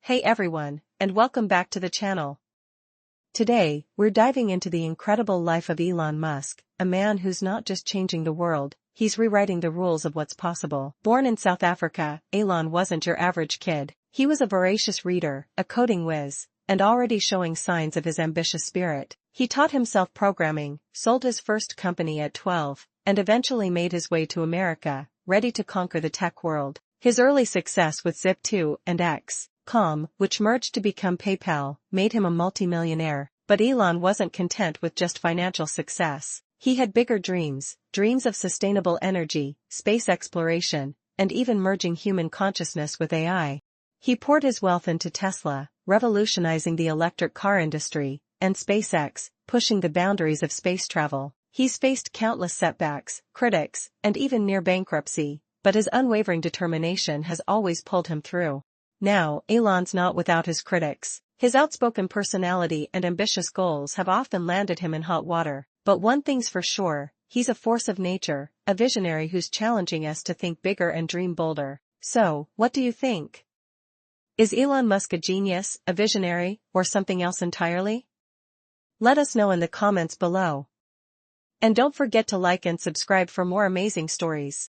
Hey everyone, and welcome back to the channel. Today, we're diving into the incredible life of Elon Musk, a man who's not just changing the world, he's rewriting the rules of what's possible. Born in South Africa, Elon wasn't your average kid. He was a voracious reader, a coding whiz, and already showing signs of his ambitious spirit. He taught himself programming, sold his first company at 12, and eventually made his way to America, ready to conquer the tech world. His early success with Zip2 and X.com, which merged to become PayPal, made him a multimillionaire. But Elon wasn't content with just financial success. He had bigger dreams of sustainable energy, space exploration, and even merging human consciousness with AI. He poured his wealth into Tesla, revolutionizing the electric car industry, and SpaceX, pushing the boundaries of space travel. He's faced countless setbacks, critics, and even near bankruptcy, but his unwavering determination has always pulled him through. Now, Elon's not without his critics. His outspoken personality and ambitious goals have often landed him in hot water. But one thing's for sure, he's a force of nature, a visionary who's challenging us to think bigger and dream bolder. So, what do you think? Is Elon Musk a genius, a visionary, or something else entirely? Let us know in the comments below. And don't forget to like and subscribe for more amazing stories.